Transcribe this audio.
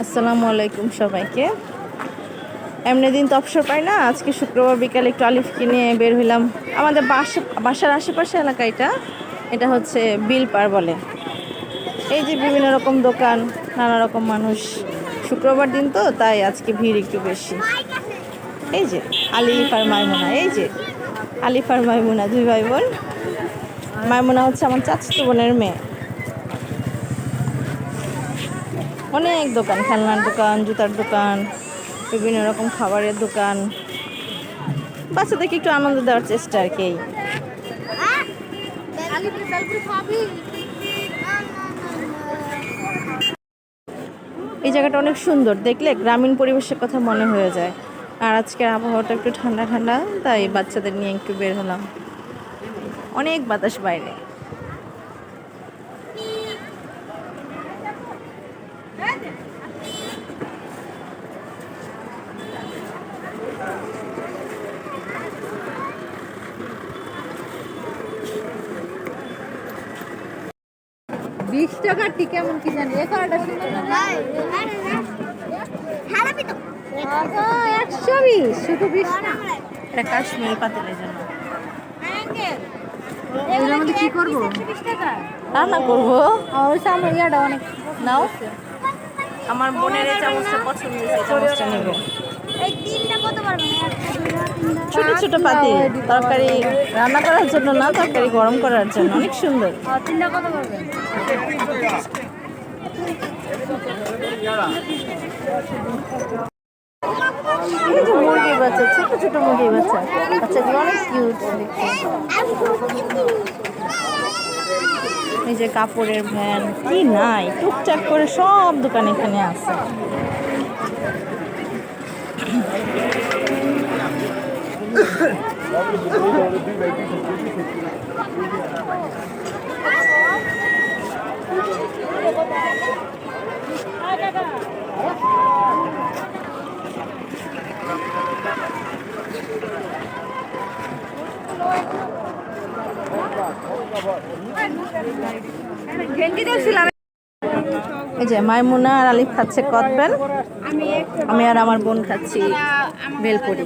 আসসালামু আলাইকুম সবাইকে। এমনি দিন তো অবসর পাই না। আজকে শুক্রবার বিকালে একটু আলিফকে নিয়ে বের হইলাম। আমাদের বাসার আশেপাশে এলাকা এটা হচ্ছে বিলপার বলে। এই যে বিভিন্ন রকম দোকান, নানা রকম মানুষ। শুক্রবার দিন তো তাই আজকে ভিড় একটু বেশি। এই যে আলিফ আর মাইমুনা, এই যে আলিফ আর মাইমুনা দুই ভাই বোন। মাইমুনা হচ্ছে আমার চাচাতো বোনের মেয়ে। অনেক দোকান, খেলনার দোকান, জুতার দোকান, বিভিন্ন রকম খাবারের দোকান। বাচ্চাদেরকে একটু আনন্দ দেওয়ার চেষ্টা আর কি। এই জায়গাটা অনেক সুন্দর, দেখলে গ্রামীণ পরিবেশের কথা মনে হয়ে যায়। আর আজকের আবহাওয়াটা একটু ঠান্ডা ঠান্ডা, তাই বাচ্চাদের নিয়ে একটু বের হলাম। অনেক বাতাস বাইরে। টাকার টি কেমন কি জানি এ করাটা শুনে না 120 শুধু 20 না। এটা কাশ্মীরি পাতিলের জন্য এর মধ্যে কি করব? রান্না করবো। ওই সামনে ইয়াটা অনেক নাও, আমার বোনের এই চামচটা পছন্দ হয়েছে, এই চামচটা নেব। এই তিনটা কত পারবে না? ছোট ছোট পাতিল, তরকারি রান্না করার জন্য না, তরকারি গরম করার জন্য। অনেক সুন্দর। তিনটা কত পারবে? এই যে মুরগির বাচ্চা, ছোট ছোট মুরগির বাচ্চা, বাচ্চাগুলো অনেক কিউট দেখতে। এই যে কাপড়ের ভ্যান, কি নাই টুকটাক করে সব দোকান এখানে আছে। এই যে মাইমুনা আর আলিফ খাচ্ছে কদবেল, আমি আর আমার বোন খাচ্ছি ভেলপুরি।